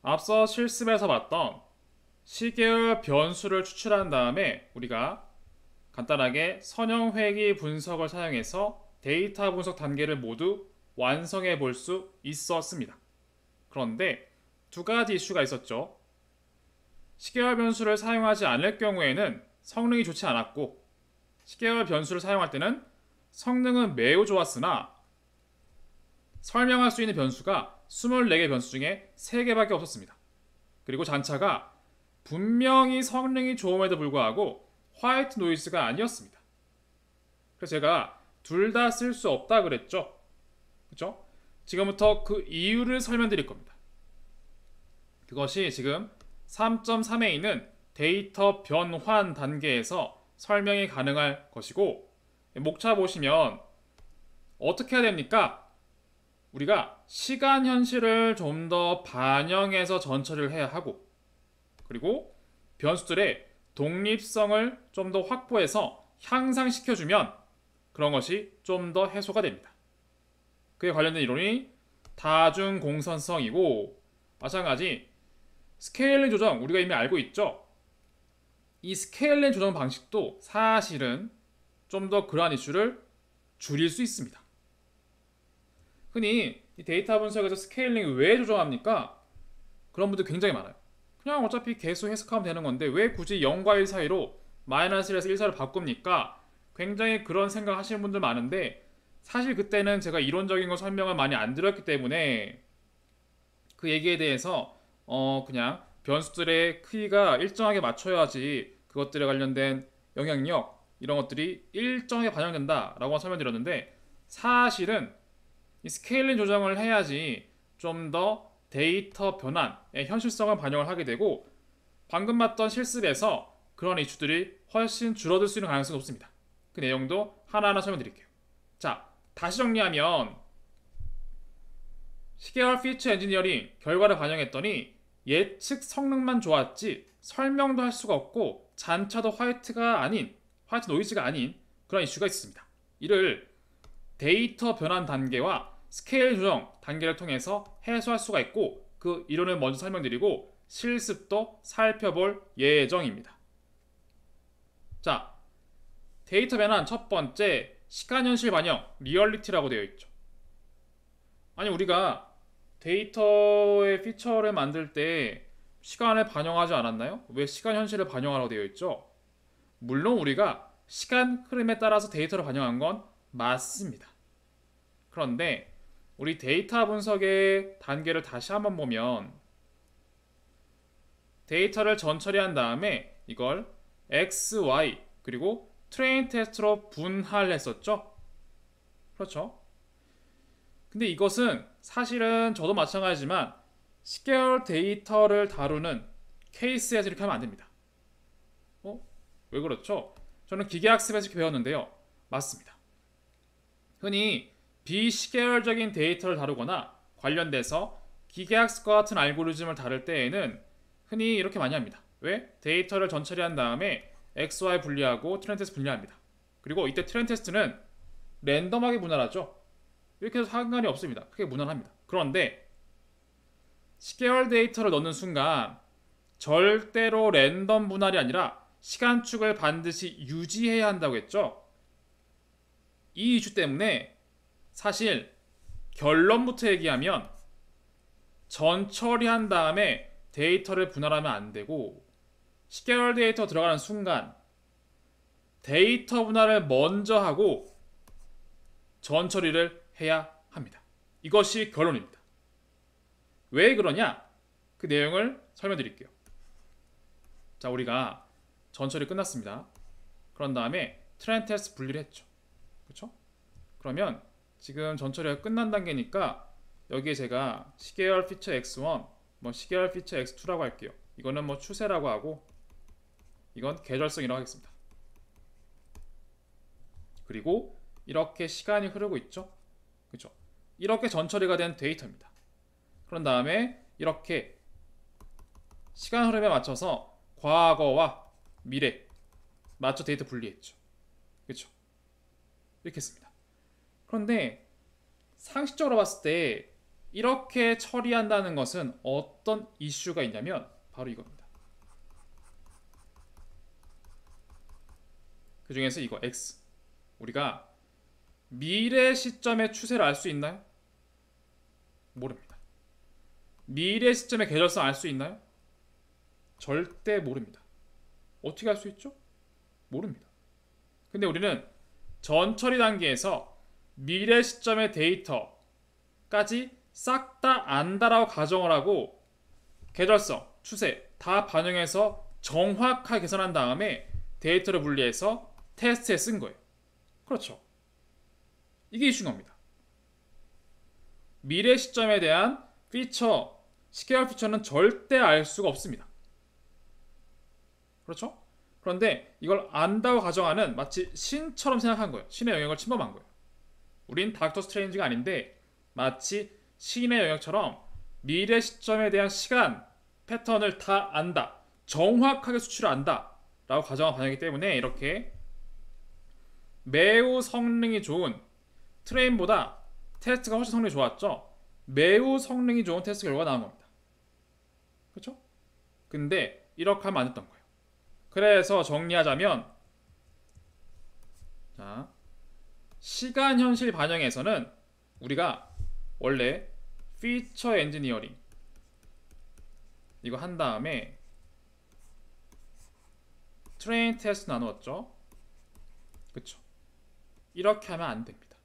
앞서 실습에서 봤던 시계열 변수를 추출한 다음에 우리가 간단하게 선형회귀 분석을 사용해서 데이터 분석 단계를 모두 완성해 볼 수 있었습니다. 그런데 두 가지 이슈가 있었죠. 시계열 변수를 사용하지 않을 경우에는 성능이 좋지 않았고, 시계열 변수를 사용할 때는 성능은 매우 좋았으나 설명할 수 있는 변수가 24개 변수 중에 3개밖에 없었습니다. 그리고 잔차가 분명히 성능이 좋음에도 불구하고 화이트 노이즈가 아니었습니다. 그래서 제가 둘 다 쓸 수 없다 그랬죠. 그렇죠? 지금부터 그 이유를 설명드릴 겁니다. 그것이 지금 3.3에 있는 데이터 변환 단계에서 설명이 가능할 것이고, 목차 보시면 어떻게 해야 됩니까? 우리가 시간 현실을 좀 더 반영해서 전처리를 해야 하고, 그리고 변수들의 독립성을 좀 더 확보해서 향상시켜주면 그런 것이 좀 더 해소가 됩니다. 그에 관련된 이론이 다중공선성이고, 마찬가지 스케일링 조정 우리가 이미 알고 있죠. 이 스케일링 조정 방식도 사실은 좀 더 그러한 이슈를 줄일 수 있습니다. 흔히 이 데이터 분석에서 스케일링 왜 조정합니까? 그런 분들 굉장히 많아요. 그냥 어차피 개수 해석하면 되는 건데 왜 굳이 0과 1 사이로 마이너스 1에서 1 사이로 바꿉니까? 굉장히 그런 생각 하시는 분들 많은데, 사실 그때는 제가 이론적인 거 설명을 많이 안 드렸기 때문에 그 얘기에 대해서 그냥 변수들의 크기가 일정하게 맞춰야지 그것들에 관련된 영향력 이런 것들이 일정하게 반영된다라고 설명드렸는데, 사실은 이 스케일링 조정을 해야지 좀 더 데이터 변환의 현실성을 반영을 하게 되고, 방금 봤던 실습에서 그런 이슈들이 훨씬 줄어들 수 있는 가능성이 높습니다. 그 내용도 하나하나 설명드릴게요. 자, 다시 정리하면 시계열 피처 엔지니어링 결과를 반영했더니 예측 성능만 좋았지 설명도 할 수가 없고 잔차도 화이트 노이즈가 아닌 그런 이슈가 있습니다. 이를 데이터 변환 단계와 스케일 조정 단계를 통해서 해소할 수가 있고, 그 이론을 먼저 설명드리고 실습도 살펴볼 예정입니다. 자, 데이터 변환 첫 번째, 시간현실 반영, 리얼리티라고 되어 있죠. 아니, 우리가 데이터의 피처를 만들 때 시간을 반영하지 않았나요? 왜 시간현실을 반영하라고 되어 있죠? 물론 우리가 시간 흐름에 따라서 데이터를 반영한 건 맞습니다. 그런데 우리 데이터 분석의 단계를 다시 한번 보면 데이터를 전처리한 다음에 이걸 X, Y 그리고 트레인 테스트로 분할했었죠? 그렇죠? 근데 이것은 사실은 저도 마찬가지지만 10개월 데이터를 다루는 케이스에서 이렇게 하면 안 됩니다. 왜 그렇죠? 저는 기계학습에서 이렇게 배웠는데요. 맞습니다. 흔히 비시계열적인 데이터를 다루거나 관련돼서 기계학습과 같은 알고리즘을 다룰 때에는 흔히 이렇게 많이 합니다. 왜? 데이터를 전처리한 다음에 X, Y 분리하고 트렌드 테스트 분리합니다. 그리고 이때 트렌드 테스트는 랜덤하게 분할하죠. 이렇게 해서 상관이 없습니다. 크게 분할합니다. 그런데 시계열 데이터를 넣는 순간 절대로 랜덤 분할이 아니라 시간축을 반드시 유지해야 한다고 했죠. 이 이슈 때문에 사실 결론부터 얘기하면 전처리한 다음에 데이터를 분할하면 안 되고, 10개월 데이터 들어가는 순간 데이터 분할을 먼저 하고 전처리를 해야 합니다. 이것이 결론입니다. 왜 그러냐? 그 내용을 설명드릴게요. 자, 우리가 전처리 끝났습니다. 그런 다음에 트렌드 테스트 분리를 했죠. 그렇죠? 그러면 지금 전처리가 끝난 단계니까 여기에 제가 시계열 피처 X1, 시계열 피처 X2라고 할게요. 이거는 추세라고 하고, 이건 계절성이라고 하겠습니다. 그리고 이렇게 시간이 흐르고 있죠. 그렇죠? 이렇게 전처리가 된 데이터입니다. 그런 다음에 이렇게 시간 흐름에 맞춰서 과거와 미래 맞춰 데이터 분리했죠. 그렇죠? 이렇게 했습니다. 그런데 상식적으로 봤을 때 이렇게 처리한다는 것은 어떤 이슈가 있냐면 바로 이겁니다. 그 중에서 이거 x, 우리가 미래 시점의 추세를 알 수 있나요? 모릅니다. 미래 시점의 계절성 알 수 있나요? 절대 모릅니다. 어떻게 알 수 있죠? 모릅니다. 근데 우리는 전처리 단계에서 미래 시점의 데이터까지 싹 다 안다라고 가정을 하고 계절성, 추세 다 반영해서 정확하게 계산한 다음에 데이터를 분리해서 테스트에 쓴 거예요. 그렇죠. 이게 이슈인 겁니다. 미래 시점에 대한 피처, 스케일 피처는 절대 알 수가 없습니다. 그렇죠? 그런데 이걸 안다고 가정하는 마치 신처럼 생각한 거예요. 신의 영역을 침범한 거예요. 우린 닥터 스트레인지가 아닌데 마치 신의 영역처럼 미래 시점에 대한 시간 패턴을 다 안다, 정확하게 수치를 안다 라고 가정한 반영이기 때문에 이렇게 매우 성능이 좋은 트레인보다 테스트가 훨씬 성능이 좋았죠. 매우 성능이 좋은 테스트 결과가 나온 겁니다. 그렇죠? 근데 이렇게 하면 안 됐던 거예요. 그래서 정리하자면, 자, 시간 현실 반영에서는 우리가 원래 피처 엔지니어링 이거 한 다음에 트레인 테스트 나누었죠. 그쵸? 이렇게 하면 안 됩니다.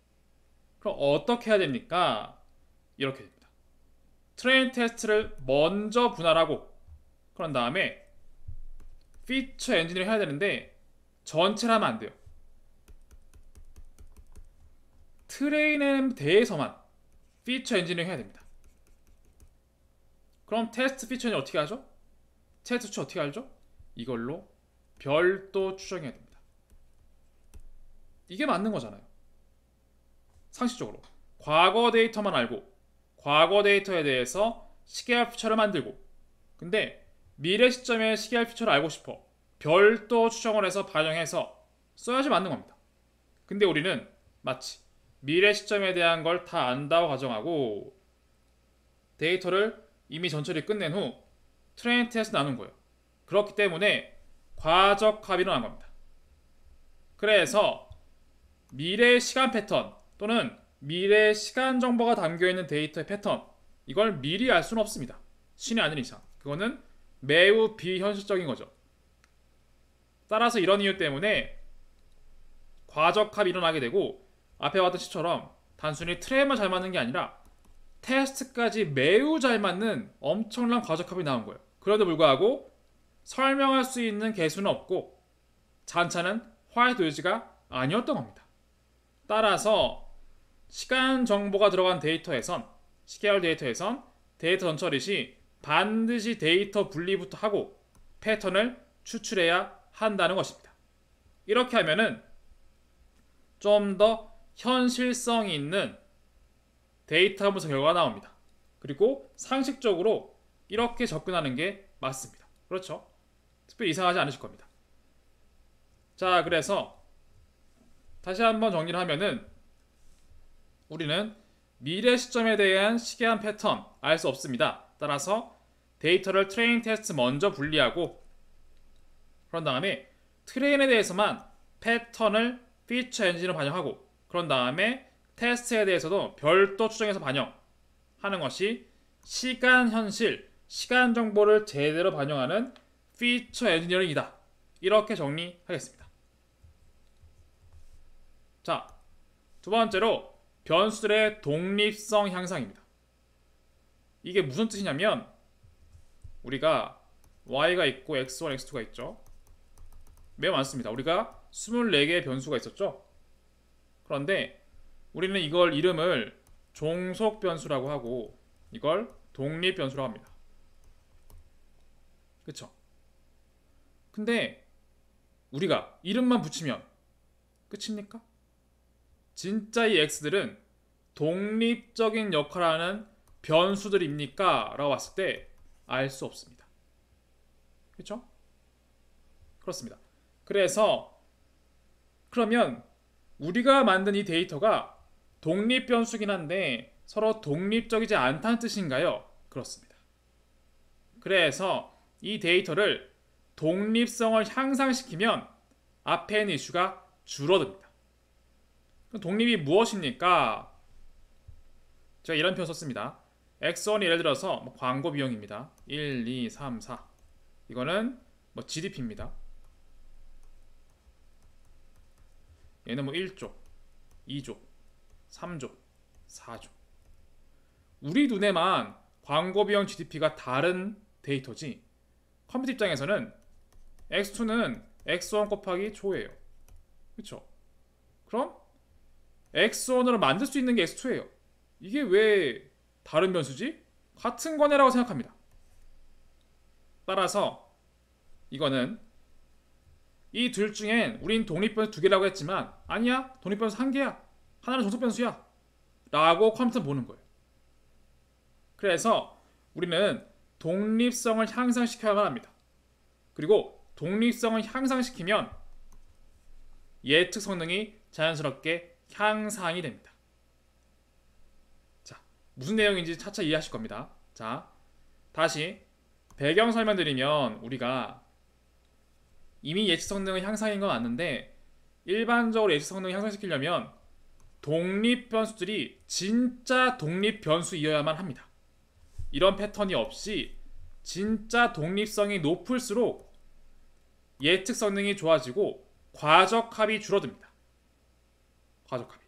그럼 어떻게 해야 됩니까? 이렇게 됩니다. 트레인 테스트를 먼저 분할하고 그런 다음에 피처 엔지니어링 해야 되는데 전체를 하면 안 돼요. 트레인에 대해서만 피처 엔지니어링 해야 됩니다. 그럼 테스트 피처는 어떻게 하죠? 테스트 추 어떻게 알죠? 이걸로 별도 추정해야 됩니다. 이게 맞는 거잖아요. 상식적으로 과거 데이터만 알고 과거 데이터에 대해서 시계열 피처를 만들고, 근데 미래 시점의 시계열 피처를 알고 싶어 별도 추정을 해서 반영해서 써야지 맞는 겁니다. 근데 우리는 마치 미래 시점에 대한 걸 다 안다고 가정하고 데이터를 이미 전처리 끝낸 후 트레인 테스트 나눈 거예요. 그렇기 때문에 과적합이 일어난 겁니다. 그래서 미래 시간 패턴 또는 미래 시간 정보가 담겨있는 데이터의 패턴, 이걸 미리 알 수는 없습니다. 신이 아닌 이상 그거는 매우 비현실적인 거죠. 따라서 이런 이유 때문에 과적합이 일어나게 되고, 앞에 봤던 시처럼 단순히 트레이만 잘 맞는 게 아니라 테스트까지 매우 잘 맞는 엄청난 과적합이 나온 거예요. 그럼에도 불구하고 설명할 수 있는 개수는 없고 잔차는 화이트 노이즈가 아니었던 겁니다. 따라서 시간 정보가 들어간 데이터에선, 시계열 데이터에선 데이터 전처리 시 반드시 데이터 분리부터 하고 패턴을 추출해야 한다는 것입니다. 이렇게 하면은 좀 더 현실성 있는 데이터 분석 결과가 나옵니다. 그리고 상식적으로 이렇게 접근하는 게 맞습니다. 그렇죠? 특별히 이상하지 않으실 겁니다. 자, 그래서 다시 한번 정리를 하면은 우리는 미래 시점에 대한 시계한 패턴 알 수 없습니다. 따라서 데이터를 트레인 테스트 먼저 분리하고 그런 다음에 트레인에 대해서만 패턴을 피처 엔진으로 반영하고 그런 다음에 테스트에 대해서도 별도 추정해서 반영하는 것이 시간 현실, 시간 정보를 제대로 반영하는 피처 엔지니어링이다. 이렇게 정리하겠습니다. 자, 두 번째로 변수들의 독립성 향상입니다. 이게 무슨 뜻이냐면 우리가 y가 있고 x1, x2가 있죠. 매우 많습니다. 우리가 24개의 변수가 있었죠. 그런데 우리는 이걸 이름을 종속 변수라고 하고 이걸 독립 변수라고 합니다. 그쵸? 근데 우리가 이름만 붙이면 끝입니까? 진짜 이 x들은 독립적인 역할을 하는 변수들입니까? 라고 봤을 때 알 수 없습니다. 그쵸? 그렇습니다. 그래서 그러면 우리가 만든 이 데이터가 독립 변수긴 한데 서로 독립적이지 않다는 뜻인가요? 그렇습니다. 그래서 이 데이터를 독립성을 향상시키면 앞에 있는 이슈가 줄어듭니다. 그럼 독립이 무엇입니까? 제가 이런 표현 썼습니다. X1이 예를 들어서 광고 비용입니다. 1, 2, 3, 4. 이거는 GDP입니다. 얘는 1조, 2조, 3조, 4조. 우리 눈에만 광고 비용 GDP가 다른 데이터지 컴퓨터 입장에서는 X2는 X1 곱하기 조예요. 그쵸? 그럼 X1으로 만들 수 있는 게 X2예요. 이게 왜 다른 변수지? 같은 거네라고 생각합니다. 따라서 이거는 이 둘 중엔 우린 독립변수 두 개라고 했지만 아니야, 독립변수 한 개야. 하나는 정석변수야 라고 컴퓨터는 보는 거예요. 그래서 우리는 독립성을 향상시켜야만 합니다. 그리고 독립성을 향상시키면 예측 성능이 자연스럽게 향상이 됩니다. 자, 무슨 내용인지 차차 이해하실 겁니다. 자, 다시 배경 설명드리면 우리가 이미 예측 성능은 향상인 건 맞는데 일반적으로 예측 성능을 향상시키려면 독립 변수들이 진짜 독립 변수이어야만 합니다. 이런 패턴이 없이 진짜 독립성이 높을수록 예측 성능이 좋아지고 과적합이 줄어듭니다. 과적합이.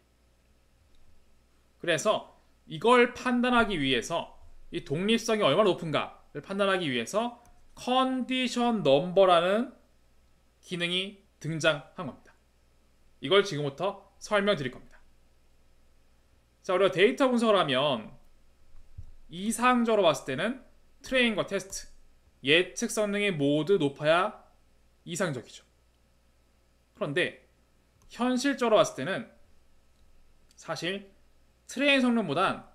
그래서 이걸 판단하기 위해서 이 독립성이 얼마나 높은가를 판단하기 위해서 컨디션 넘버라는 기능이 등장한 겁니다. 이걸 지금부터 설명드릴 겁니다. 자, 우리가 데이터 분석을 하면 이상적으로 봤을 때는 트레인과 테스트, 예측 성능이 모두 높아야 이상적이죠. 그런데 현실적으로 봤을 때는 사실 트레인 성능보단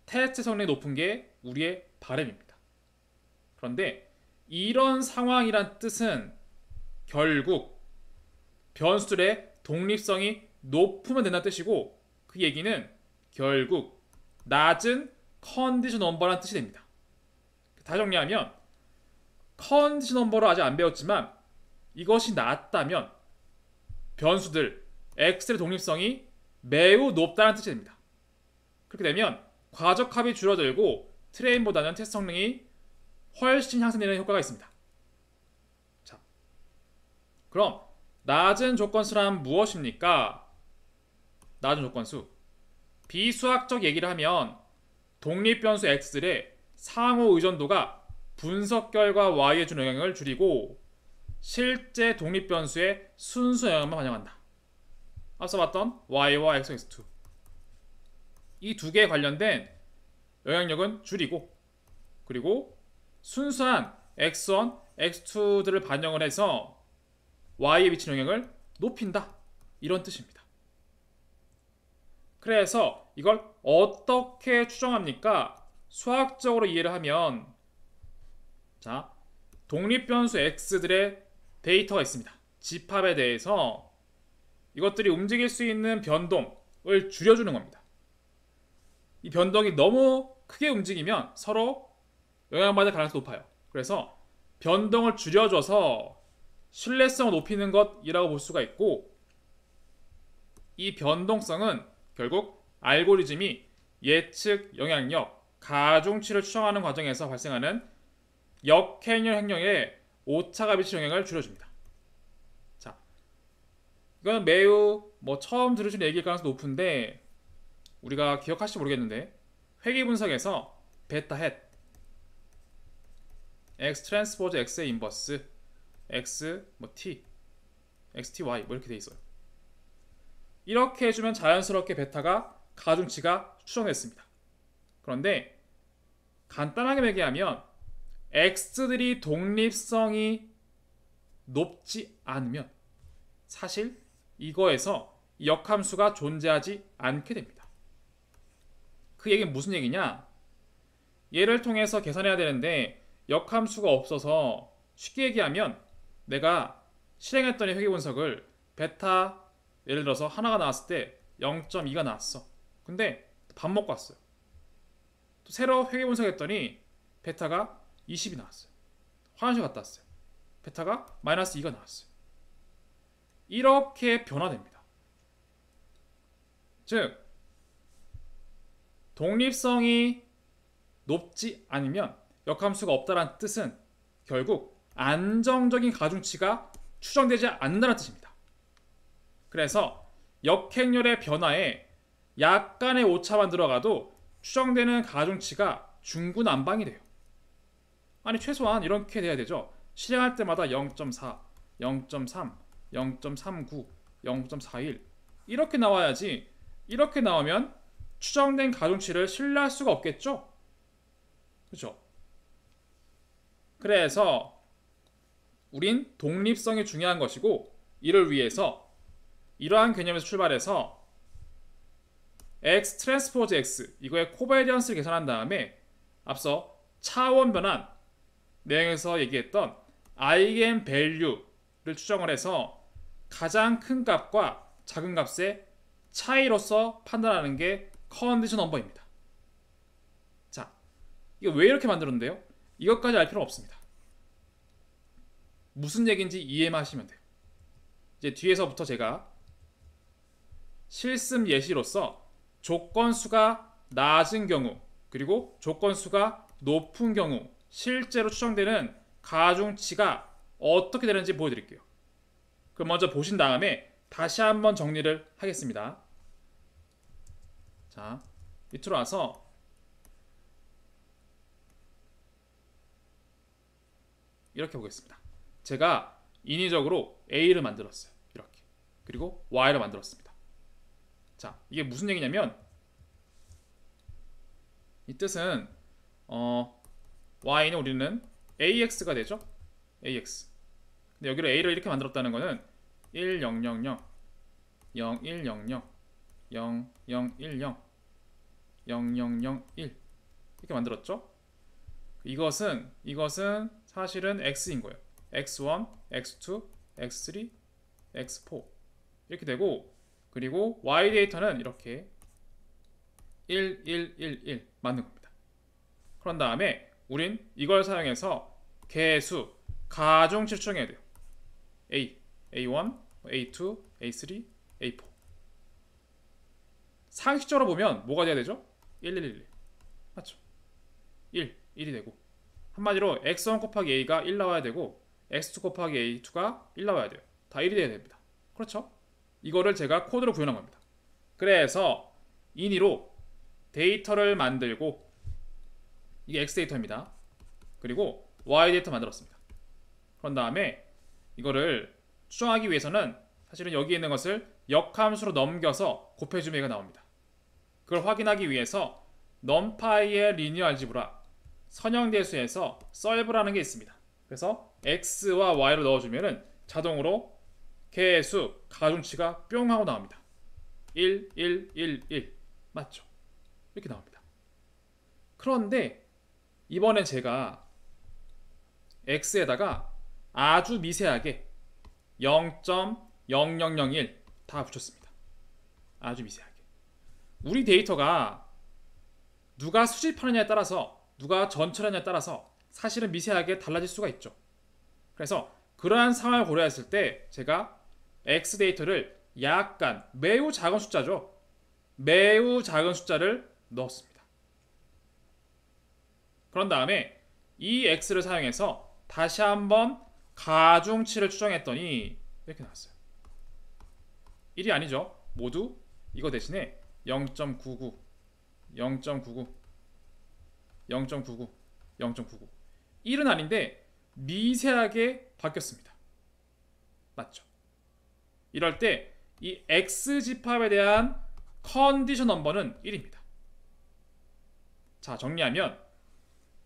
테스트 성능이 높은 게 우리의 바람입니다. 그런데 이런 상황이란 뜻은 결국 변수들의 독립성이 높으면 된다는 뜻이고 그 얘기는 결국 낮은 컨디션 넘버라는 뜻이 됩니다. 다시 정리하면 컨디션 넘버를 아직 안 배웠지만 이것이 낮다면 변수들 X의 독립성이 매우 높다는 뜻이 됩니다. 그렇게 되면 과적합이 줄어들고 트레인보다는 테스트 성능이 훨씬 향상되는 효과가 있습니다. 자, 그럼 낮은 조건수란 무엇입니까? 낮은 조건수. 비수학적 얘기를 하면 독립변수 X들의 상호 의존도가 분석 결과 Y에 주는 영향을 줄이고 실제 독립변수의 순수 영향만 반영한다. 앞서 봤던 Y와 X, X2 이 두 개에 관련된 영향력은 줄이고 그리고 순수한 X1, X2들을 반영을 해서 Y에 미치는 영향을 높인다. 이런 뜻입니다. 그래서 이걸 어떻게 추정합니까? 수학적으로 이해를 하면 자, 독립변수 X들의 데이터가 있습니다. 집합에 대해서 이것들이 움직일 수 있는 변동을 줄여주는 겁니다. 이 변동이 너무 크게 움직이면 서로 영향받을 가능성이 높아요. 그래서 변동을 줄여줘서 신뢰성을 높이는 것이라고 볼 수가 있고 이 변동성은 결국 알고리즘이 예측, 영향력, 가중치를 추정하는 과정에서 발생하는 역행렬 행령에 오차가 미치는 영향을 줄여줍니다. 자, 이거는 매우 처음 들으시는 얘기일 가능성이 높은데 우리가 기억하실지 모르겠는데 회귀 분석에서 베타 헷 X 트랜스포즈 X의 인버스 X T XT Y 이렇게 돼 있어요. 이렇게 해주면 자연스럽게 베타가 가중치가 추정됐습니다. 그런데 간단하게 얘기하면 X들이 독립성이 높지 않으면 사실 이거에서 역함수가 존재하지 않게 됩니다. 그 얘기는 무슨 얘기냐? 얘를 통해서 계산해야 되는데 역함수가 없어서 쉽게 얘기하면 내가 실행했던 회귀 분석을 베타 예를 들어서 하나가 나왔을 때 0.2가 나왔어. 근데 밥 먹고 왔어요. 또 새로 회계 분석했더니 베타가 20이 나왔어요. 화장실 갔다 왔어요. 베타가 마이너스 2가 나왔어요. 이렇게 변화됩니다. 즉 독립성이 높지 않으면 역함수가 없다는 뜻은 결국 안정적인 가중치가 추정되지 않는다는 뜻입니다. 그래서 역행렬의 변화에 약간의 오차만 들어가도 추정되는 가중치가 중구난방이 돼요. 아니 최소한 이렇게 돼야 되죠. 실행할 때마다 0.4, 0.3, 0.39, 0.41 이렇게 나와야지. 이렇게 나오면 추정된 가중치를 신뢰할 수가 없겠죠? 그렇죠? 그래서 우린 독립성이 중요한 것이고 이를 위해서 이러한 개념에서 출발해서 X 트랜스포즈 X 이거의 코베리언스를 계산한 다음에 앞서 차원 변환 내용에서 얘기했던 아이겐 밸류를 추정을 해서 가장 큰 값과 작은 값의 차이로서 판단하는 게 컨디션 넘버입니다. 자, 이거 왜 이렇게 만들었는데요? 이것까지 알 필요는 없습니다. 무슨 얘기인지 이해만 하시면 돼요. 이제 뒤에서부터 제가 실습 예시로서 조건수가 낮은 경우 그리고 조건수가 높은 경우 실제로 추정되는 가중치가 어떻게 되는지 보여드릴게요. 그럼 먼저 보신 다음에 다시 한번 정리를 하겠습니다. 자, 밑으로 와서 이렇게 보겠습니다. 제가 인위적으로 A를 만들었어요. 이렇게. 그리고 Y를 만들었습니다. 자, 이게 무슨 얘기냐면 이 뜻은 Y는 우리는 AX가 되죠? AX. 근데 여기를 A를 이렇게 만들었다는 거는 1, 0, 0, 0, 0, 1, 0, 0, 0, 0, 1, 0, 0, 0, 0, 1 이렇게 만들었죠? 이것은 사실은 X인 거예요. X1, X2, X3, X4 이렇게 되고 그리고 Y 데이터는 이렇게 1, 1, 1, 1 만든 겁니다. 그런 다음에 우린 이걸 사용해서 개수, 가중치를 추정해야 돼요. A, A1, A2, A3, A4 상식적으로 보면 뭐가 돼야 되죠? 1, 1, 1, 1 맞죠? 1, 1이 되고 한마디로 x1 곱하기 a가 1 나와야 되고 x2 곱하기 a2가 1 나와야 돼요. 다 1이 돼야 됩니다. 그렇죠? 이거를 제가 코드로 구현한 겁니다. 그래서 인위로 데이터를 만들고 이게 x 데이터입니다. 그리고 y 데이터 만들었습니다. 그런 다음에 이거를 추정하기 위해서는 사실은 여기 있는 것을 역함수로 넘겨서 곱해주면 얘가 나옵니다. 그걸 확인하기 위해서 numPy의 리니어 알지브라 선형대수에서 solve라는 게 있습니다. 그래서 x와 y를 넣어주면 자동으로 개수, 가중치가 뿅 하고 나옵니다. 1, 1, 1, 1 맞죠? 이렇게 나옵니다. 그런데 이번엔 제가 x에다가 아주 미세하게 0.0001 다 붙였습니다. 아주 미세하게. 우리 데이터가 누가 수집하느냐에 따라서 누가 전처하느냐에 따라서 사실은 미세하게 달라질 수가 있죠. 그래서 그러한 상황을 고려했을 때 제가 X 데이터를 약간 매우 작은 숫자죠. 매우 작은 숫자를 넣었습니다. 그런 다음에 이 X를 사용해서 다시 한번 가중치를 추정했더니 이렇게 나왔어요. 1이 아니죠. 모두 이거 대신에 0.99, 0.99, 0.99, 0.99 1은 아닌데 미세하게 바뀌었습니다. 맞죠? 이럴 때 이 X집합에 대한 컨디션 넘버는 1입니다. 자, 정리하면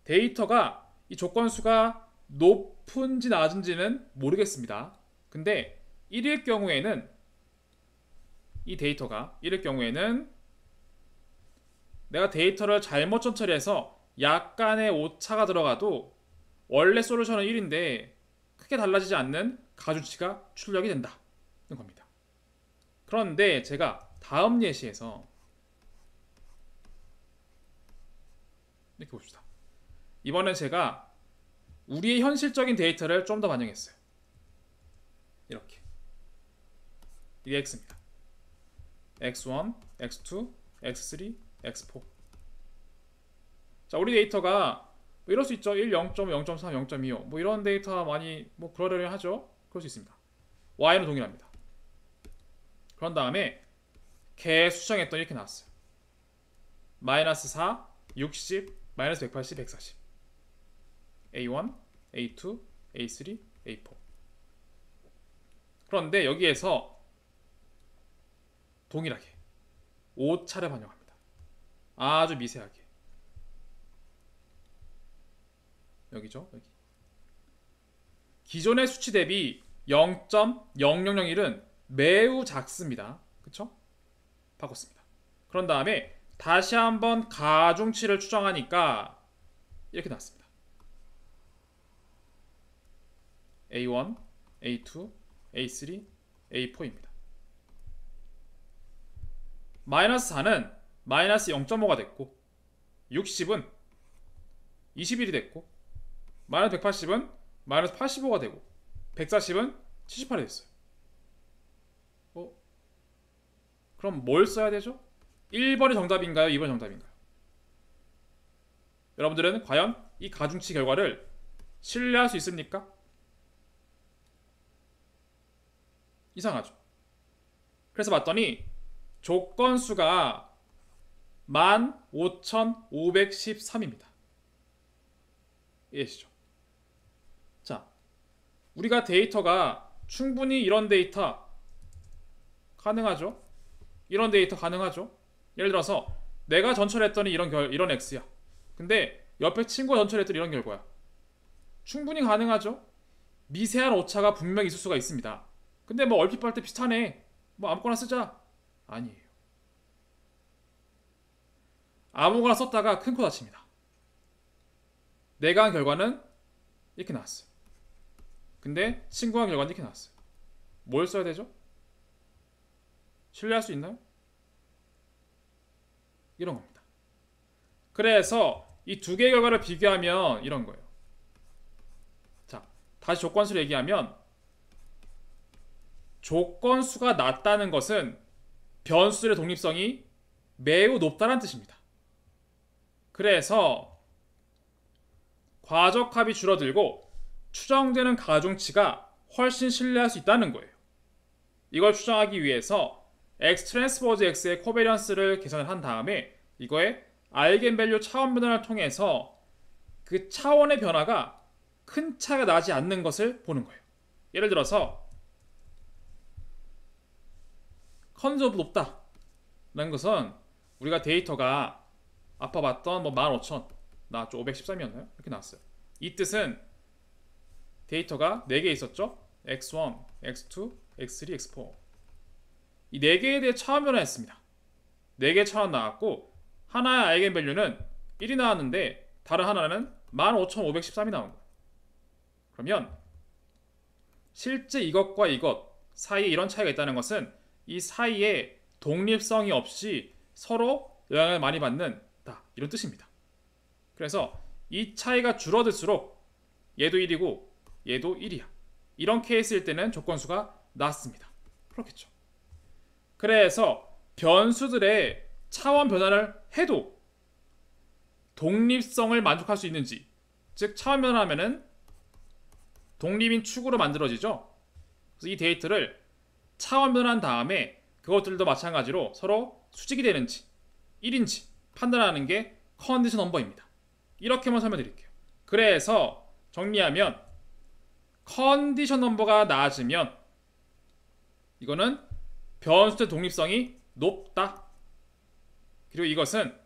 데이터가 이 조건수가 높은지 낮은지는 모르겠습니다. 근데 1일 경우에는 이 데이터가 1일 경우에는 내가 데이터를 잘못 전처리해서 약간의 오차가 들어가도 원래 솔루션은 1인데 크게 달라지지 않는 가중치가 출력이 된다는 겁니다. 그런데 제가 다음 예시에서 이렇게 봅시다. 이번엔 제가 우리의 현실적인 데이터를 좀 더 반영했어요. 이렇게. 이게 x입니다. x1, x2, x3, x4. 자, 우리 데이터가 뭐 이럴 수 있죠. 1, 0.5, 0.3, 0.25. 뭐 이런 데이터 많이 뭐 그러려니 하죠. 그럴 수 있습니다. y는 동일합니다. 그런 다음에 개 수정했더니 이렇게 나왔어요. 마이너스 4, 60, 마이너스 180, 140. A1, A2, A3, A4. 그런데 여기에서 동일하게 오차를 반영합니다. 아주 미세하게. 여기죠. 여기. 기존의 수치 대비 0.0001은 매우 작습니다. 그쵸? 바꿨습니다. 그런 다음에 다시 한번 가중치를 추정하니까 이렇게 나왔습니다. A1, A2, A3, A4입니다. 마이너스 4는 마이너스 0.5가 됐고 60은 21이 됐고 마이너스 180은 마이너스 85가 되고 140은 78이 됐어요. 그럼 뭘 써야 되죠? 1번이 정답인가요? 2번이 정답인가요? 여러분들은 과연 이 가중치 결과를 신뢰할 수 있습니까? 이상하죠. 그래서 봤더니 조건수가 15,513입니다. 이해하시죠? 자, 우리가 데이터가 충분히 이런 데이터 가능하죠? 이런 데이터 가능하죠? 예를 들어서 내가 전철했더니 이런 x야. 근데 옆에 친구가 전철했더니 이런 결과야. 충분히 가능하죠? 미세한 오차가 분명히 있을 수가 있습니다. 근데 뭐 얼핏 볼 때 비슷하네. 뭐 아무거나 쓰자. 아니에요. 아무거나 썼다가 큰 코 다칩니다. 내가 한 결과는 이렇게 나왔어요. 근데 친구가 한 결과는 이렇게 나왔어요. 뭘 써야 되죠? 신뢰할 수 있나요? 이런 겁니다. 그래서 이 두 개의 결과를 비교하면 이런 거예요. 자, 다시 조건수를 얘기하면 조건수가 낮다는 것은 변수들의 독립성이 매우 높다는 뜻입니다. 그래서 과적합이 줄어들고 추정되는 가중치가 훨씬 신뢰할 수 있다는 거예요. 이걸 추정하기 위해서 X 트랜스포즈 X의 코베리언스를 계산을 한 다음에 이거의 아이겐밸류 차원 변화를 통해서 그 차원의 변화가 큰 차이가 나지 않는 것을 보는 거예요. 예를 들어서 컨저브 높다 라는 것은 우리가 데이터가 아까 봤던 뭐 15,000 나왔죠. 513이었나요? 이렇게 나왔어요. 이 뜻은 데이터가 4개 있었죠. X1, X2, X3, X4 이 4개에 대해 차원 변화했습니다. 4개 차원 나왔고 하나의 아이겐밸류는 1이 나왔는데 다른 하나는 15,513이 나온 거예요. 그러면 실제 이것과 이것 사이에 이런 차이가 있다는 것은 이 사이에 독립성이 없이 서로 영향을 많이 받는다 이런 뜻입니다. 그래서 이 차이가 줄어들수록 얘도 1이고 얘도 1이야. 이런 케이스일 때는 조건수가 낮습니다. 그렇겠죠. 그래서 변수들의 차원 변화를 해도 독립성을 만족할 수 있는지, 즉 차원 변화하면은 독립인 축으로 만들어지죠. 그래서 이 데이터를 차원 변환 다음에 그것들도 마찬가지로 서로 수직이 되는지 1인지 판단하는 게 컨디션 넘버입니다. 이렇게만 설명드릴게요. 그래서 정리하면 컨디션 넘버가 낮으면 이거는 변수의 독립성이 높다. 그리고 이것은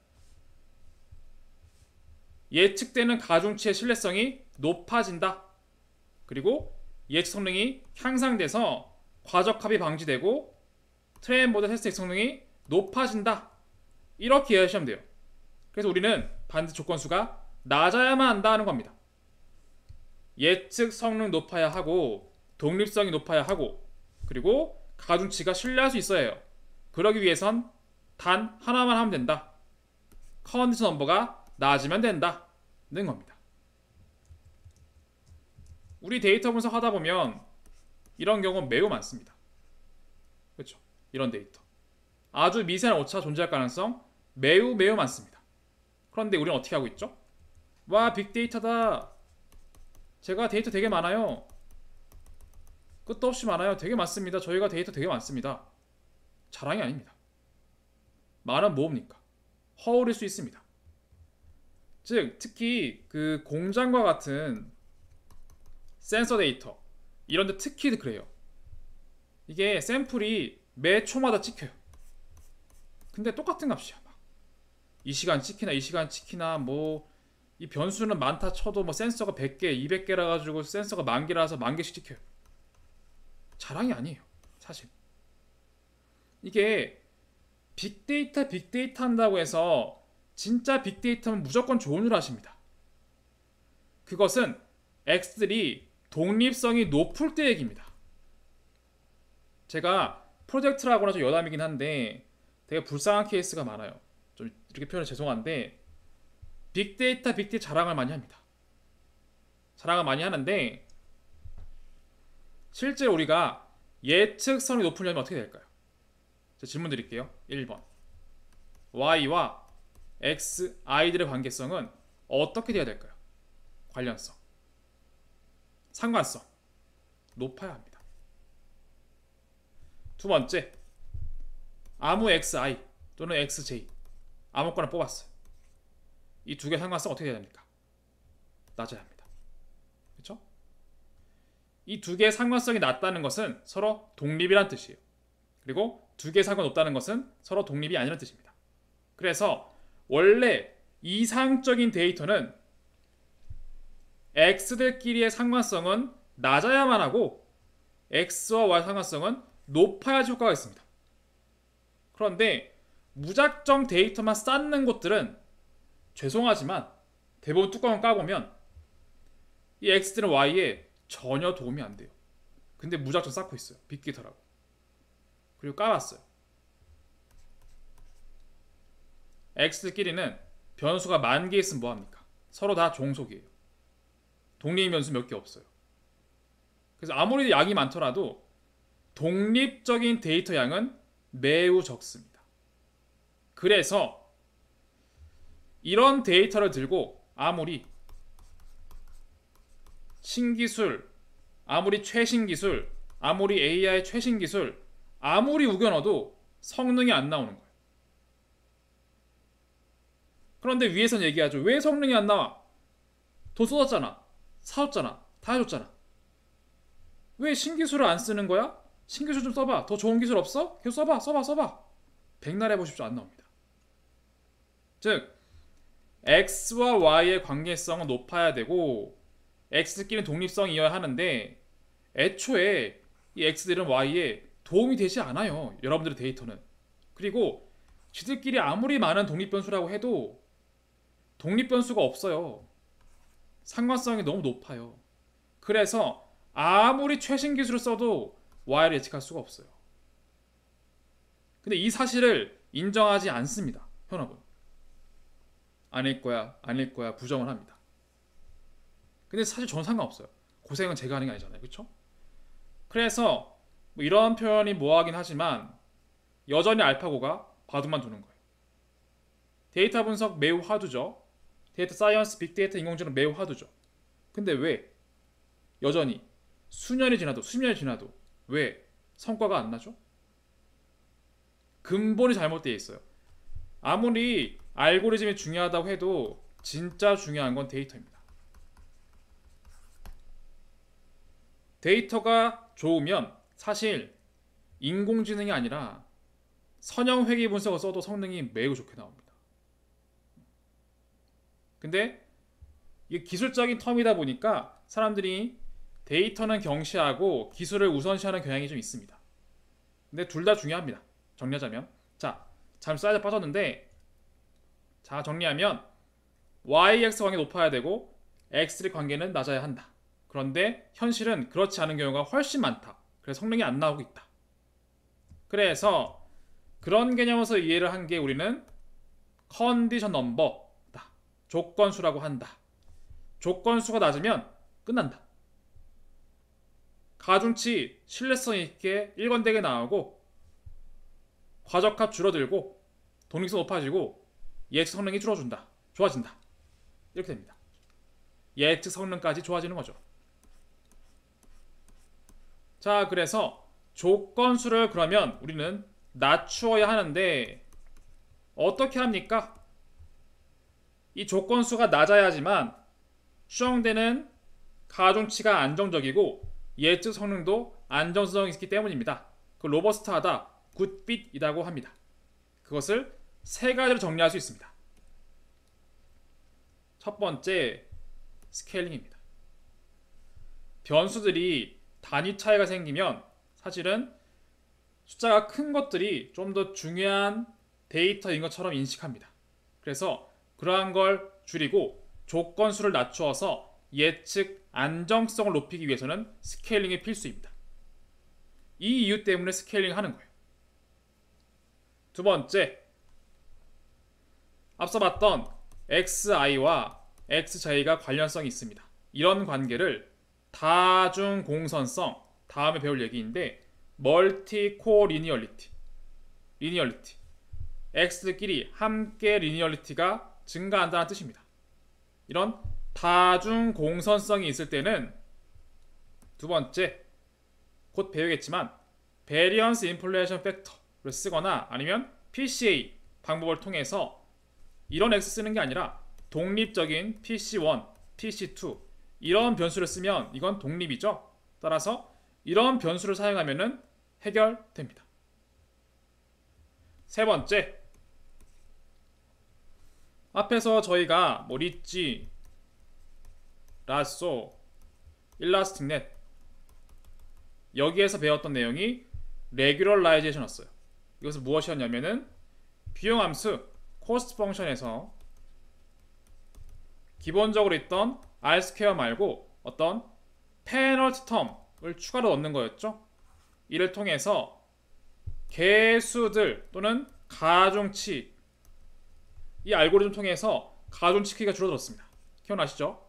예측되는 가중치의 신뢰성이 높아진다. 그리고 예측 성능이 향상돼서 과적합이 방지되고 트레인 모델 테스트 성능이 높아진다. 이렇게 이해하시면 돼요. 그래서 우리는 반드시 조건수가 낮아야만 한다는 겁니다. 예측 성능 높아야 하고 독립성이 높아야 하고 그리고 가중치가 신뢰할 수 있어야 해요. 그러기 위해선 단 하나만 하면 된다. 컨디션 넘버가 낮으면 된다는 겁니다. 우리 데이터 분석하다 보면 이런 경우 매우 많습니다. 그렇죠? 이런 데이터 아주 미세한 오차가 존재할 가능성 매우 많습니다. 그런데 우리는 어떻게 하고 있죠? 와, 빅데이터다. 제가 데이터 되게 많아요. 끝도 없이 많아요. 되게 많습니다. 저희가 데이터 되게 많습니다. 자랑이 아닙니다. 많은 뭡니까? 허울일 수 있습니다. 즉, 특히 그 공장과 같은 센서 데이터 이런데 특히 그래요. 이게 샘플이 매 초마다 찍혀요. 근데 똑같은 값이야. 막 이 시간 찍히나 이 시간 찍히나 뭐 이 변수는 많다 쳐도 뭐 센서가 100개, 200개라 가지고 센서가 10,000개라서 10,000개씩 찍혀요. 자랑이 아니에요. 사실. 이게 빅데이터 한다고 해서 진짜 빅데이터는 무조건 좋은 줄 아십니다. 그것은 X들이 독립성이 높을 때 얘기입니다. 제가 프로젝트라고는 좀 여담이긴 한데 되게 불쌍한 케이스가 많아요. 좀 이렇게 표현해 죄송한데 빅데이터 자랑을 많이 합니다. 자랑을 많이 하는데 실제 우리가 예측성이 높으려면 어떻게 될까요? 제가 질문 드릴게요. 1번 Y와 X, I들의 관계성은 어떻게 돼야 될까요? 관련성, 상관성 높아야 합니다. 두 번째, 아무 XI 또는 XJ 아무거나 뽑았어요. 이 두 개 상관성 어떻게 돼야 됩니까? 낮아야 합니다. 그렇죠? 이 두 개의 상관성이 낮다는 것은 서로 독립이란 뜻이에요. 그리고 두 개의 상관 높다는 것은 서로 독립이 아니라는 뜻입니다. 그래서 원래 이상적인 데이터는 X들끼리의 상관성은 낮아야만 하고 X와 Y 상관성은 높아야지 효과가 있습니다. 그런데 무작정 데이터만 쌓는 곳들은 죄송하지만 대부분 뚜껑을 까보면 이 X들은 Y에 전혀 도움이 안 돼요. 근데 무작정 쌓고 있어요. 빅데이터라고. 그리고 까봤어요. X들끼리는 변수가 10,000개 있으면 뭐합니까? 서로 다 종속이에요. 독립 변수 몇 개 없어요. 그래서 아무리 양이 많더라도 독립적인 데이터 양은 매우 적습니다. 그래서 이런 데이터를 들고 아무리 신기술, 아무리 최신 기술, 아무리 AI 최신 기술, 아무리 우겨넣어도 성능이 안 나오는 거예요. 그런데 위에선 얘기하죠. 왜 성능이 안 나와? 돈 쏟았잖아. 사줬잖아. 다 해줬잖아. 왜 신기술을 안 쓰는 거야? 신기술 좀 써봐. 더 좋은 기술 없어? 계속 써봐. 백날 해보십시오. 안 나옵니다. 즉 X와 Y의 관계성은 높아야 되고 X끼리는 독립성이어야 하는데 애초에 이 X들은 Y에 도움이 되지 않아요. 여러분들의 데이터는. 그리고 지들끼리 아무리 많은 독립변수라고 해도 독립변수가 없어요. 상관성이 너무 높아요. 그래서 아무리 최신 기술을 써도 Y를 예측할 수가 없어요. 근데 이 사실을 인정하지 않습니다. 현업은. 아닐 거야 부정을 합니다. 근데 사실 저는 상관없어요. 고생은 제가 하는 게 아니잖아요. 그렇죠? 그래서 뭐 이런 표현이 뭐하긴 하지만 여전히 알파고가 바둑만 두는 거예요. 데이터 분석 매우 화두죠. 데이터 사이언스, 빅데이터, 인공지능 매우 화두죠. 근데 왜 여전히 수년이 지나도 왜 성과가 안 나죠? 근본이 잘못되어 있어요. 아무리 알고리즘이 중요하다고 해도 진짜 중요한 건 데이터입니다. 데이터가 좋으면 사실 인공지능이 아니라 선형 회귀 분석을 써도 성능이 매우 좋게 나옵니다. 근데 이게 기술적인 텀이다 보니까 사람들이 데이터는 경시하고 기술을 우선시하는 경향이 좀 있습니다. 근데 둘 다 중요합니다. 정리하자면 잠시 사이즈 빠졌는데 자 정리하면 YX 관계 높아야 되고 X3 관계는 낮아야 한다. 그런데 현실은 그렇지 않은 경우가 훨씬 많다. 그래서 성능이 안 나오고 있다. 그래서 그런 개념에서 이해를 한 게 우리는 컨디션 넘버다. 조건수라고 한다. 조건수가 낮으면 끝난다. 가중치 신뢰성 있게 일관되게 나오고 과적합 줄어들고 독립성 높아지고 예측 성능이 줄어준다. 좋아진다. 이렇게 됩니다. 예측 성능까지 좋아지는 거죠. 자, 그래서 조건수를 그러면 우리는 낮추어야 하는데 어떻게 합니까? 이 조건수가 낮아야지만 추정되는 가중치가 안정적이고 예측 성능도 안정성이 있기 때문입니다. 그 로버스트하다, 굿빗이라고 합니다. 그것을 세 가지로 정리할 수 있습니다. 첫 번째, 스케일링입니다. 변수들이 단위 차이가 생기면 사실은 숫자가 큰 것들이 좀 더 중요한 데이터인 것처럼 인식합니다. 그래서 그러한 걸 줄이고 조건수를 낮추어서 예측 안정성을 높이기 위해서는 스케일링이 필수입니다. 이 이유 때문에 스케일링을 하는 거예요. 두 번째, 앞서 봤던 XI와 XJ가 관련성이 있습니다. 이런 관계를 다중공선성, 다음에 배울 얘기인데 멀티코어 리니얼리티, X들끼리 함께 리니얼리티가 증가한다는 뜻입니다. 이런 다중공선성이 있을 때는 두 번째, 곧 배우겠지만 베리언스 인플레이션 팩터를 쓰거나 아니면 PCA 방법을 통해서 이런 X 쓰는 게 아니라 독립적인 PC1, PC2 이런 변수를 쓰면 이건 독립이죠. 따라서 이런 변수를 사용하면 해결됩니다. 세 번째, 앞에서 저희가 리찌, 라쏘, 일라스틱넷 여기에서 배웠던 내용이 레귤러라이제이션이었어요. 이것은 무엇이었냐면은 비용함수 코스트 펑션에서 기본적으로 있던 R² 말고 어떤 페널티 텀을 추가로 넣는 거였죠. 이를 통해서 개수들 또는 가중치, 이 알고리즘 통해서 가중치 크기가 줄어들었습니다. 기억나시죠?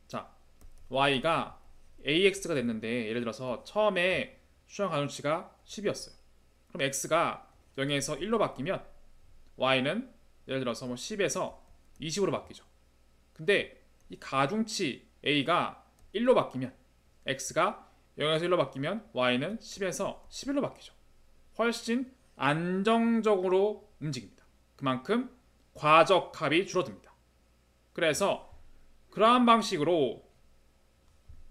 자, y가 ax가 됐는데 예를 들어서 처음에 추정 가중치가 10이었어요. 그럼 x가 0에서 1로 바뀌면 y는 예를 들어서 10에서 20으로 바뀌죠. 근데 이 가중치 a가 1로 바뀌면 x가 0에서 1로 바뀌면 y는 10에서 11로 바뀌죠. 훨씬 안정적으로 움직입니다. 그만큼 과적합이 줄어듭니다. 그래서 그러한 방식으로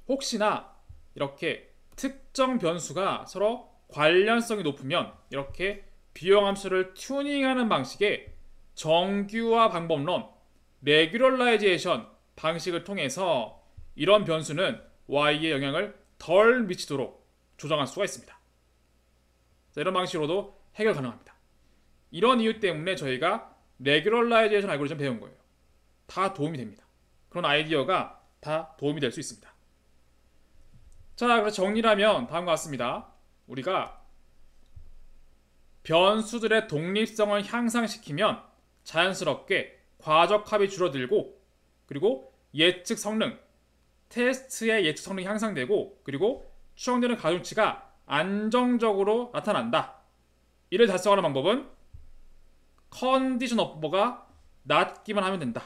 혹시나 이렇게 특정 변수가 서로 관련성이 높으면 이렇게 비용함수를 튜닝하는 방식의 정규화 방법론, 레귤러라이제이션 방식을 통해서 이런 변수는 y에 영향을 덜 미치도록 조정할 수가 있습니다. 자, 이런 방식으로도 해결 가능합니다. 이런 이유 때문에 저희가 레귤러라이제이션 알고리즘 배운 거예요. 다 도움이 됩니다. 그런 아이디어가 다 도움이 될 수 있습니다. 자, 그래서 정리하면 다음과 같습니다. 우리가 변수들의 독립성을 향상시키면 자연스럽게 과적합이 줄어들고 그리고 예측 성능, 테스트의 예측 성능이 향상되고 그리고 추정되는 가중치가 안정적으로 나타난다. 이를 달성하는 방법은 컨디션 넘버가 낮기만 하면 된다.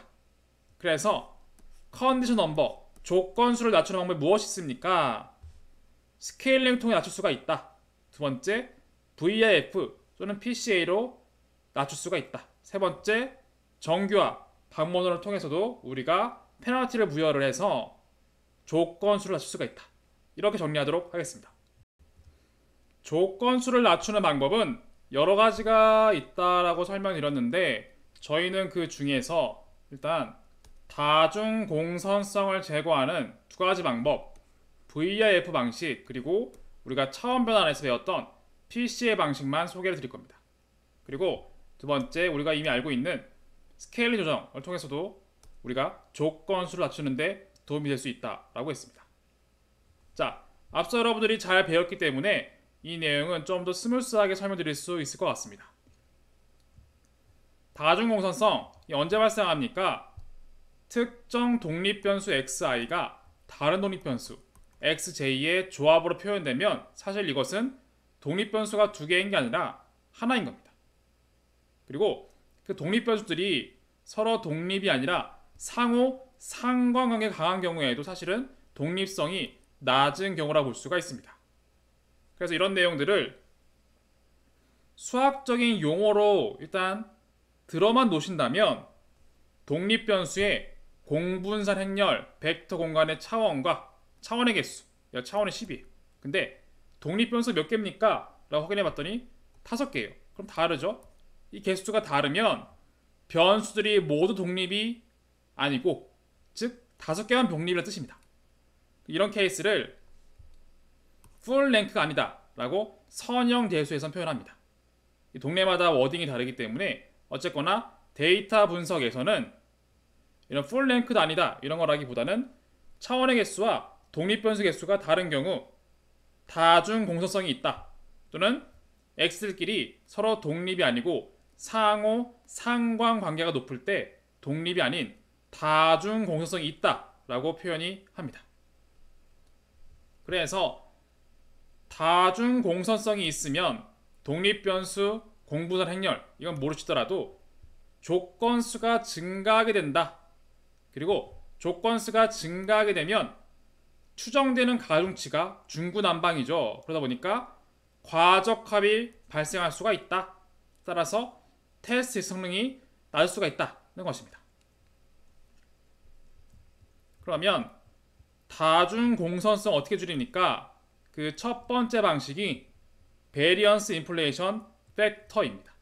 그래서 컨디션 넘버, 조건수를 낮추는 방법이 무엇이 있습니까? 스케일링을 통해 낮출 수가 있다. 두 번째, VIF 또는 PCA로 낮출 수가 있다. 세 번째, 정규화, 방법론을 통해서도 우리가 페널티를 부여를 해서 조건수를 낮출 수가 있다. 이렇게 정리하도록 하겠습니다. 조건수를 낮추는 방법은 여러 가지가 있다라고 설명드렸는데 저희는 그 중에서 일단 다중공선성을 제거하는 두 가지 방법, VIF 방식 그리고 우리가 차원 변환에서 배웠던 PCA 방식만 소개를 드릴 겁니다. 그리고 두 번째, 우리가 이미 알고 있는 스케일링 조정을 통해서도 우리가 조건수를 낮추는데 도움이 될 수 있다라고 했습니다. 자, 앞서 여러분들이 잘 배웠기 때문에 이 내용은 좀 더 스무스하게 설명드릴 수 있을 것 같습니다. 다중공선성 이 언제 발생합니까? 특정 독립변수 xi가 다른 독립변수 xj의 조합으로 표현되면 사실 이것은 독립변수가 두 개인 게 아니라 하나인 겁니다. 그리고 그 독립변수들이 서로 독립이 아니라 상호 상관관계가 강한 경우에도 사실은 독립성이 낮은 경우라 볼 수가 있습니다. 그래서 이런 내용들을 수학적인 용어로 일단 들어만 놓으신다면 독립변수의 공분산 행렬 벡터 공간의 차원과 차원의 개수 차원의 10이에요. 근데 독립변수 몇 개입니까? 라고 확인해 봤더니 5개예요. 그럼 다르죠? 이 개수가 다르면 변수들이 모두 독립이 아니고 즉 5개만 독립이라는 뜻입니다. 이런 케이스를 full length가 아니다 라고 선형 대수에선 표현합니다. 동네마다 워딩이 다르기 때문에 어쨌거나 데이터 분석에서는 이런 full length가 아니다 이런 거라기보다는 차원의 개수와 독립변수 개수가 다른 경우 다중 공소성이 있다 또는 x들끼리 서로 독립이 아니고 상호 상관관계가 높을 때 독립이 아닌 다중 공소성이 있다 라고 표현이 합니다. 그래서 다중 공선성이 있으면 독립변수 공분산 행렬 이건 모르시더라도 조건수가 증가하게 된다. 그리고 조건수가 증가하게 되면 추정되는 가중치가 중구난방이죠. 그러다 보니까 과적합이 발생할 수가 있다. 따라서 테스트 성능이 낮을 수가 있다는 것입니다. 그러면 다중 공선성 어떻게 줄입니까? 그 첫 번째 방식이 베리언스 인플레이션 팩터입니다.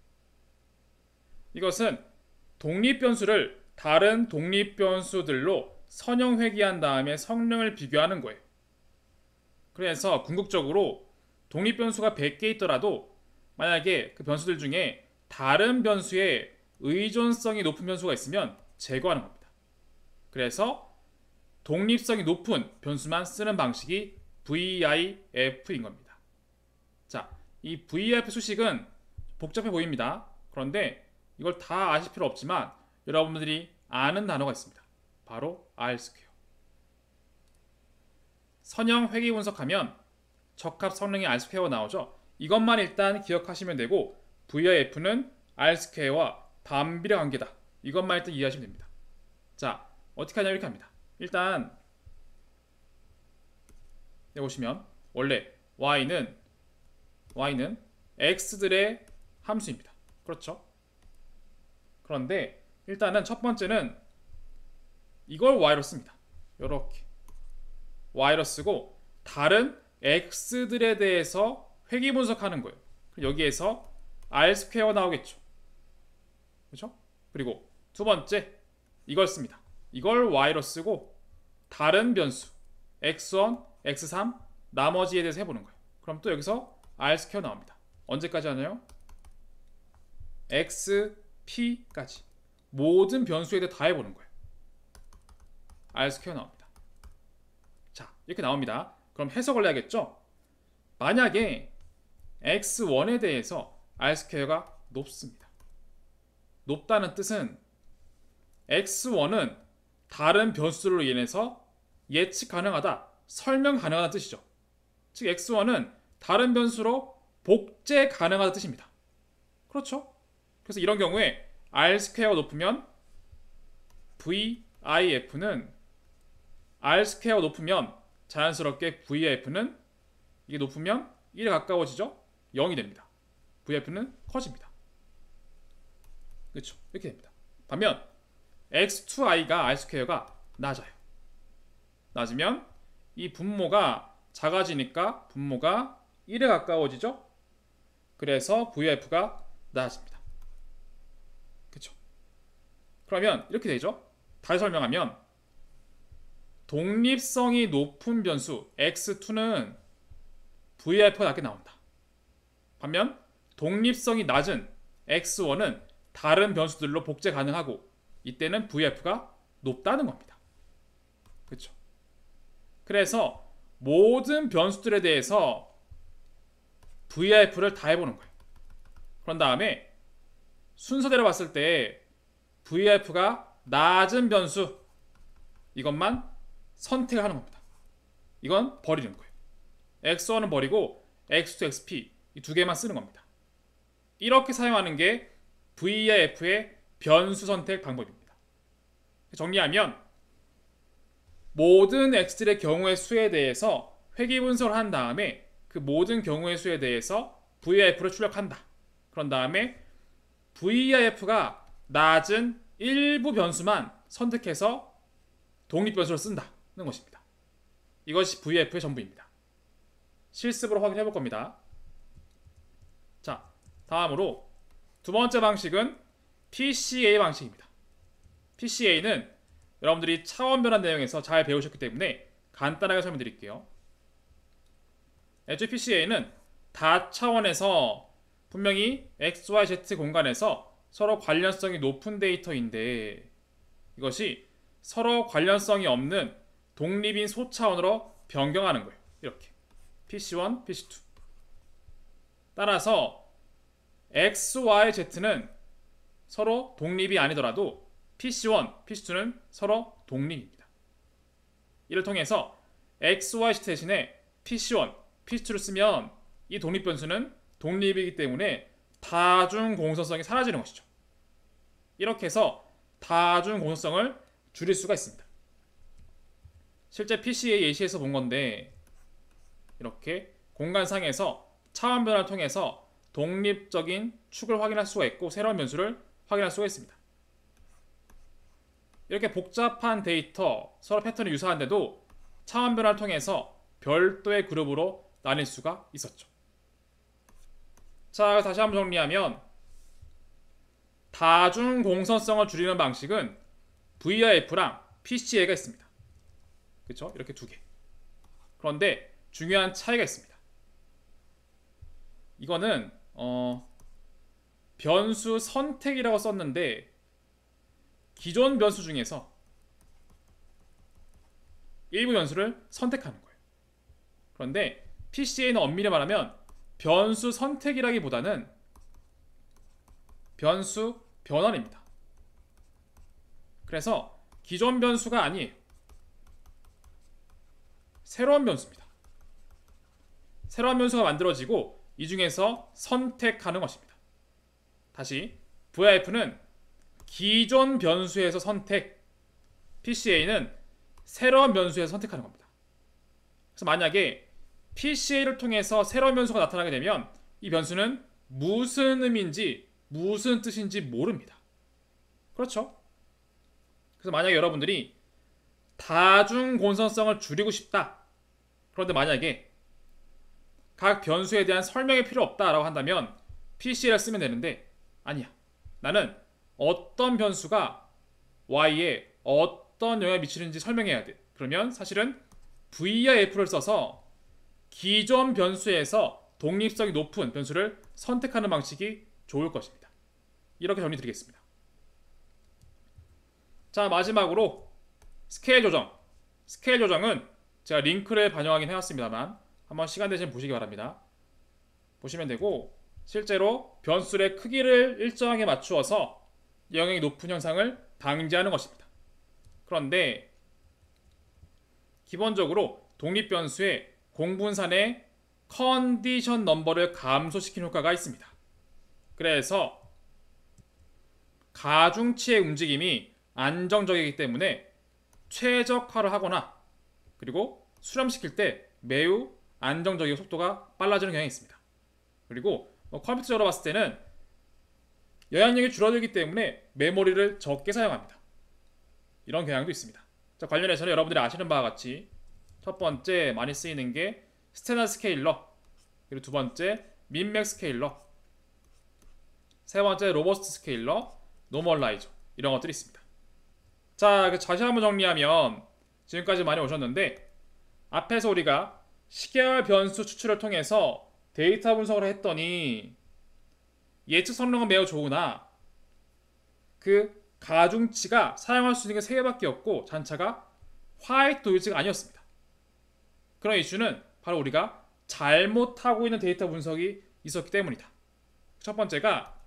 이것은 독립변수를 다른 독립변수들로 선형 회귀한 다음에 성능을 비교하는 거예요. 그래서 궁극적으로 독립변수가 100개 있더라도 만약에 그 변수들 중에 다른 변수에 의존성이 높은 변수가 있으면 제거하는 겁니다. 그래서 독립성이 높은 변수만 쓰는 방식이 VIF인 겁니다. 자, 이 VIF 수식은 복잡해 보입니다. 그런데 이걸 다 아실 필요 없지만 여러분들이 아는 단어가 있습니다. 바로 R-스퀘어. 선형 회귀 분석하면 적합 성능의 R-스퀘어가 나오죠. 이것만 일단 기억하시면 되고 VIF는 R-스퀘어와 반비례 관계다. 이것만 일단 이해하시면 됩니다. 자, 어떻게 하냐 이렇게 합니다. 일단 여기 보시면 원래 y는 x들의 함수입니다. 그렇죠? 그런데 일단은 첫 번째는 이걸 y로 씁니다. 이렇게 y로 쓰고 다른 x들에 대해서 회귀 분석하는 거예요. 여기에서 r² 나오겠죠. 그렇죠? 그리고 두 번째 이걸 씁니다. 이걸 y로 쓰고 다른 변수 x1, x3 나머지에 대해서 해보는 거예요. 그럼 또 여기서 r² 나옵니다. 언제까지 하나요? xp까지 모든 변수에 대해 다 해보는 거예요. r² 나옵니다. 자, 이렇게 나옵니다. 그럼 해석을 해야겠죠? 만약에 x1에 대해서 r²가 높습니다. 높다는 뜻은 x1은 다른 변수로 인해서 예측 가능하다, 설명 가능하다는 뜻이죠. 즉 x1은 다른 변수로 복제 가능하다는 뜻입니다. 그렇죠? 그래서 이런 경우에 r²가 높으면 VIF는 r²가 높으면 자연스럽게 VIF는 이게 높으면 1에 가까워지죠? 0이 됩니다. VIF는 커집니다. 그렇죠? 이렇게 됩니다. 반면 x2i가 r²가 낮아요. 낮으면 이 분모가 작아지니까 분모가 1에 가까워지죠? 그래서 VIF가 낮아집니다. 그렇죠? 그러면 이렇게 되죠? 다시 설명하면 독립성이 높은 변수 x2는 VIF가 낮게 나온다. 반면 독립성이 낮은 x1은 다른 변수들로 복제 가능하고 이때는 VIF가 높다는 겁니다. 그렇죠? 그래서 모든 변수들에 대해서 VIF를 다 해보는 거예요. 그런 다음에 순서대로 봤을 때 VIF가 낮은 변수 이것만 선택을 하는 겁니다. 이건 버리는 거예요. X1은 버리고 X2, XP 이 두 개만 쓰는 겁니다. 이렇게 사용하는 게 VIF의 변수 선택 방법입니다. 정리하면 모든 X들의 경우의 수에 대해서 회귀 분석을 한 다음에 그 모든 경우의 수에 대해서 VIF를 출력한다. 그런 다음에 VIF가 낮은 일부 변수만 선택해서 독립변수를 쓴다는 것입니다. 이것이 VIF의 전부입니다. 실습으로 확인해 볼 겁니다. 자, 다음으로 두 번째 방식은 PCA 방식입니다. PCA는 여러분들이 차원 변환 내용에서 잘 배우셨기 때문에 간단하게 설명드릴게요. 애초에 PCA는 다차원에서 분명히 X, Y, Z 공간에서 서로 관련성이 높은 데이터인데 이것이 서로 관련성이 없는 독립인 소차원으로 변경하는 거예요. 이렇게 PC1, PC2 따라서 X, Y, Z는 서로 독립이 아니더라도 PC1, PC2는 서로 독립입니다. 이를 통해서 X, Y, Z 대신에 PC1, PC2를 쓰면 이 독립변수는 독립이기 때문에 다중 공선성이 사라지는 것이죠. 이렇게 해서 다중 공선성을 줄일 수가 있습니다. 실제 PCA 예시에서 본 건데 이렇게 공간상에서 차원 변화를 통해서 독립적인 축을 확인할 수가 있고 새로운 변수를 확인할 수가 있습니다. 이렇게 복잡한 데이터, 서로 패턴이 유사한데도 차원 변화를 통해서 별도의 그룹으로 나뉠 수가 있었죠. 자, 다시 한번 정리하면 다중 공선성을 줄이는 방식은 VIF랑 PCA가 있습니다. 그렇죠? 이렇게 두 개. 그런데 중요한 차이가 있습니다. 이거는 변수 선택이라고 썼는데 기존 변수 중에서 일부 변수를 선택하는 거예요. 그런데 PCA는 엄밀히 말하면 변수 선택이라기보다는 변수 변환입니다. 그래서 기존 변수가 아니에요. 새로운 변수입니다. 새로운 변수가 만들어지고 이 중에서 선택하는 것입니다. 다시 VIF는 기존 변수에서 선택, PCA는 새로운 변수에서 선택하는 겁니다. 그래서 만약에 PCA를 통해서 새로운 변수가 나타나게 되면 이 변수는 무슨 의미인지 무슨 뜻인지 모릅니다. 그렇죠? 그래서 만약에 여러분들이 다중 공선성을 줄이고 싶다. 그런데 만약에 각 변수에 대한 설명이 필요 없다라고 한다면 PCA를 쓰면 되는데 아니야. 나는 어떤 변수가 Y에 어떤 영향을 미치는지 설명해야 돼. 그러면 사실은 VIF를 써서 기존 변수에서 독립성이 높은 변수를 선택하는 방식이 좋을 것입니다. 이렇게 정리 드리겠습니다. 자, 마지막으로 스케일 조정. 스케일 조정은 제가 링크를 반영하긴 해왔습니다만 한번 시간 되시면 보시기 바랍니다. 보시면 되고 실제로 변수의 크기를 일정하게 맞추어서 영향이 높은 현상을 방지하는 것입니다. 그런데 기본적으로 독립변수의 공분산의 컨디션 넘버를 감소시키는 효과가 있습니다. 그래서 가중치의 움직임이 안정적이기 때문에 최적화를 하거나 그리고 수렴시킬 때 매우 안정적이고 속도가 빨라지는 경향이 있습니다. 그리고 컴퓨터적으로 봤을 때는 영향력이 줄어들기 때문에 메모리를 적게 사용합니다. 이런 경향도 있습니다. 자, 관련해서는 여러분들이 아시는 바와 같이 첫 번째 많이 쓰이는 게 스탠다드 스케일러, 그리고 두 번째 민맥 스케일러, 세 번째 로버스트 스케일러, 노멀라이저 이런 것들이 있습니다. 자, 다시 한번 정리하면 지금까지 많이 오셨는데 앞에서 우리가 시계열 변수 추출을 통해서 데이터 분석을 했더니 예측 성능은 매우 좋으나 그 가중치가 사용할 수 있는 게 3개밖에 없고 잔차가 화이트 노이즈가 아니었습니다. 그런 이슈는 바로 우리가 잘못하고 있는 데이터 분석이 있었기 때문이다. 첫 번째가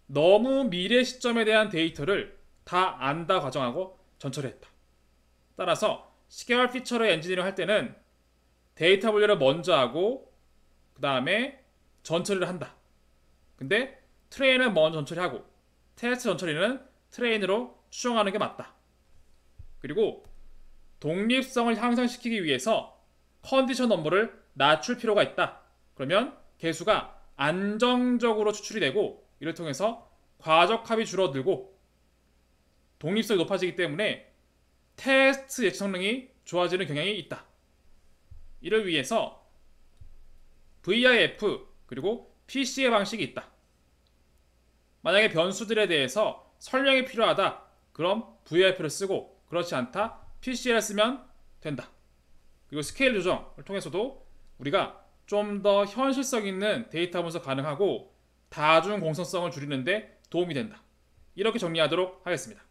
너무 미래 시점에 대한 데이터를 다 안다 가정하고 전처리 했다. 따라서 10개월 피처를 엔지니어링 할 때는 데이터 분류를 먼저 하고 그 다음에 전처리를 한다. 근데 트레인은 먼저 전처리하고 테스트 전처리는 트레인으로 추정하는 게 맞다. 그리고 독립성을 향상시키기 위해서 컨디션 넘버를 낮출 필요가 있다. 그러면 개수가 안정적으로 추출이 되고 이를 통해서 과적합이 줄어들고 독립성이 높아지기 때문에 테스트 예측 성능이 좋아지는 경향이 있다. 이를 위해서 VIF 그리고 PCA 방식이 있다. 만약에 변수들에 대해서 설명이 필요하다. 그럼 VIF를 쓰고 그렇지 않다. PCA를 쓰면 된다. 그리고 스케일 조정을 통해서도 우리가 좀 더 현실성 있는 데이터 분석 가능하고 다중 공선성을 줄이는데 도움이 된다. 이렇게 정리하도록 하겠습니다.